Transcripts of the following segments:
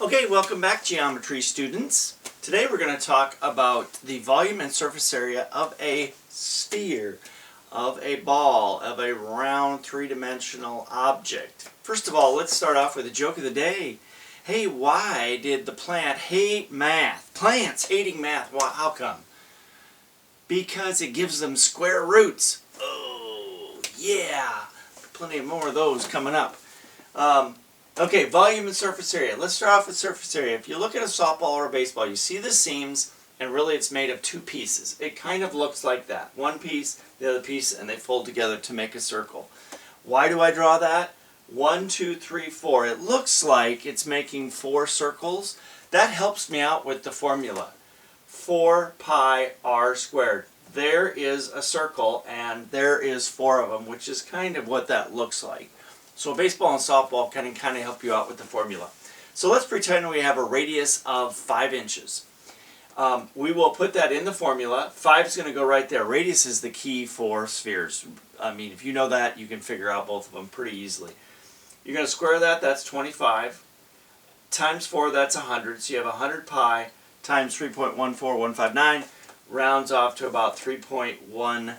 Okay, welcome back, geometry students. Today we're going to talk about the volume and surface area of a sphere, of a ball, of a round three-dimensional object. First of all, let's start off with a joke of the day. Hey, why did the plant hate math? Plants hating math. Why? How come? Because it gives them square roots. Oh, yeah. Plenty more of those coming up. Okay, volume and surface area. Let's start off with surface area. If you look at a softball or a baseball, you see the seams, and really it's made of two pieces. It kind of looks like that. One piece, the other piece, and they fold together to make a circle. Why do I draw that? 1, 2, 3, 4. It looks like it's making 4 circles. That helps me out with the formula. 4 pi r squared. There is a circle, and there is 4 of them, which is kind of what that looks like. So baseball and softball can kind of help you out with the formula. So let's pretend we have a radius of 5 inches. We will put that in the formula. 5 is going to go right there. Radius is the key for spheres. I mean, if you know that, you can figure out both of them pretty easily. You're going to square that, that's 25. Times 4, that's 100. So you have 100 pi times 3.14159. Rounds off to about 3.1.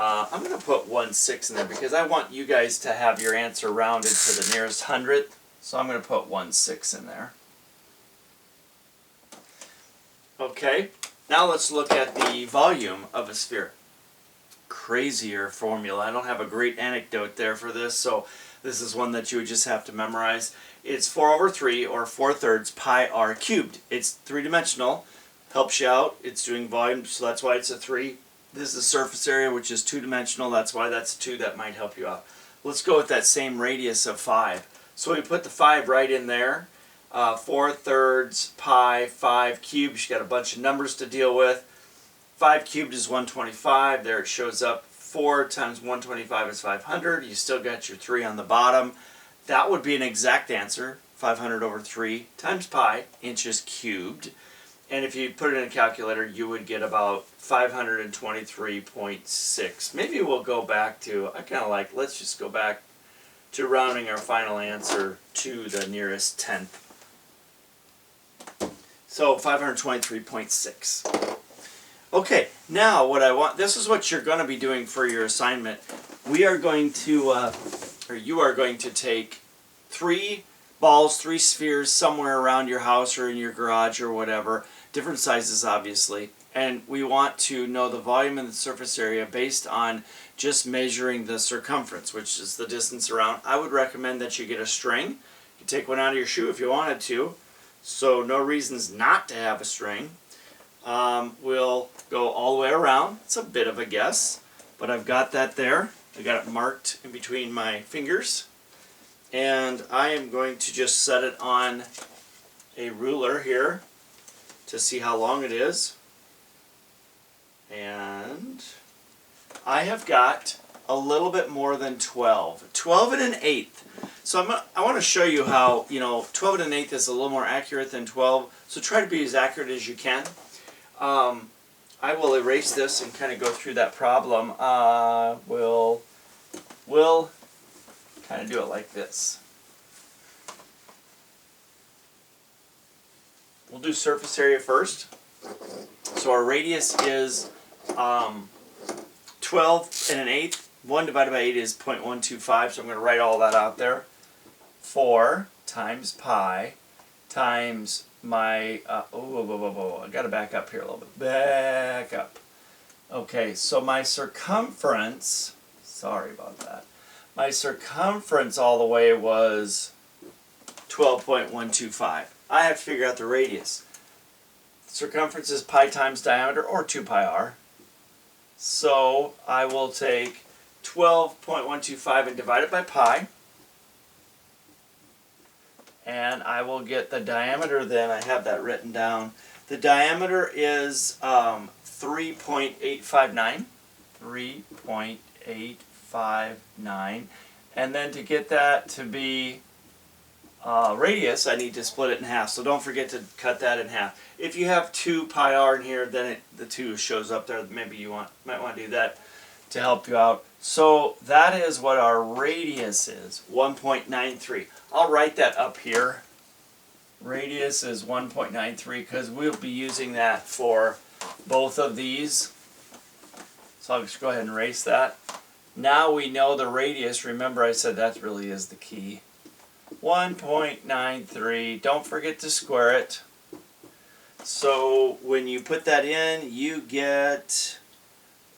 I'm going to put 1/6 in there because I want you guys to have your answer rounded to the nearest hundredth. So I'm going to put 1/6 in there. Okay, now let's look at the volume of a sphere. Crazier formula. I don't have a great anecdote there for this, so this is one that you would just have to memorize. It's 4/3 or 4/3 pi r cubed. It's three-dimensional. Helps you out. It's doing volume, so that's why it's a 3. This is the surface area, which is two-dimensional. That's why that's 2. That might help you out. Let's go with that same radius of 5. So we put the 5 right in there. 4/3 pi 5 cubed. You got a bunch of numbers to deal with. 5 cubed is 125. There it shows up. 4 times 125 is 500. You still got your 3 on the bottom. That would be an exact answer. 500/3 times pi inches cubed. And if you put it in a calculator, you would get about 523.6. Maybe we'll go back to, I kind of like, let's just go back to rounding our final answer to the nearest tenth. So 523.6. Okay, now what I want, this is what you're going to be doing for your assignment. We are going to, or you are going to take 3 balls, 3 spheres somewhere around your house or in your garage or whatever, different sizes obviously, and we want to know the volume and the surface area based on just measuring the circumference, which is the distance around. I would recommend that you get a string. You can take one out of your shoe if you wanted to, so no reasons not to have a string. We'll go all the way around. It's a bit of a guess, but I've got that there. I got it marked in between my fingers. And I am going to just set it on a ruler here to see how long it is. And I have got a little bit more than 12. 12 and 1/8. So I want to show you how, 12 and 1/8 is a little more accurate than 12. So try to be as accurate as you can. I will erase this and kind of go through that problem. We'll kind of do it like this. We'll do surface area first. So our radius is 12 and 1/8. 1 divided by 8 is 0.125, so I'm going to write all that out there. 4 times pi times my, I got to back up here a little bit. Back up. Okay, so my circumference, sorry about that. My circumference all the way was 12.125. I have to figure out the radius. Circumference is pi times diameter, or 2 pi r. So I will take 12.125 and divide it by pi. And I will get the diameter then. I have that written down. The diameter is 3.859. 3.859. And then to get that to be radius, I need to split it in half. So don't forget to cut that in half. If you have 2 pi r in here, then the 2 shows up there. Maybe you might want to do that to help you out. So that is what our radius is, 1.93. I'll write that up here Radius is 1.93 because we'll be using that for both of these. So I'll just go ahead and erase that. Now we know the radius. Remember I said that really is the key. 1.93. Don't forget to square it. So when you put that in, you get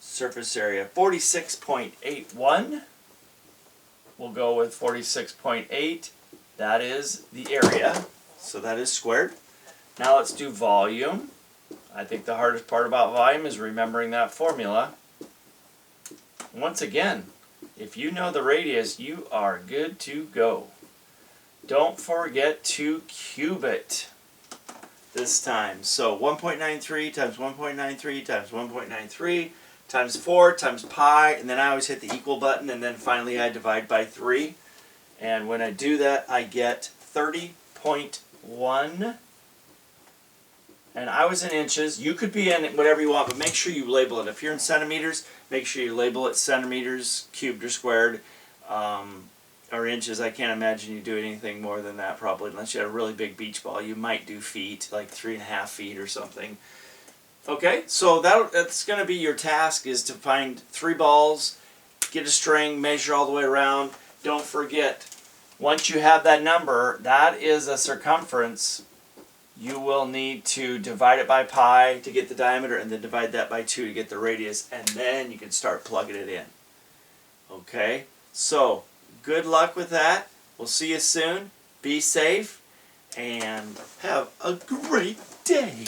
surface area 46.81. We'll go with 46.8. That is the area. So that is squared. Now let's do volume. I think the hardest part about volume is remembering that formula. Once again, if you know the radius, you are good to go. Don't forget to cube it this time. So 1.93 times 1.93 times 1.93 times 4 times pi, and then I always hit the equal button, and then finally I divide by 3. And when I do that, I get 30.1. And I was in inches. You could be in whatever you want, but make sure you label it. If you're in centimeters, make sure you label it centimeters, cubed or squared, or inches. I can't imagine you do anything more than that probably, unless you had a really big beach ball. You might do feet, like 3.5 feet or something. Okay, so that's going to be your task, is to find 3 balls, get a string, measure all the way around. Don't forget, once you have that number, that is a circumference. You will need to divide it by pi to get the diameter, and then divide that by 2 to get the radius, and then you can start plugging it in. Okay, so good luck with that. We'll see you soon. Be safe, and have a great day.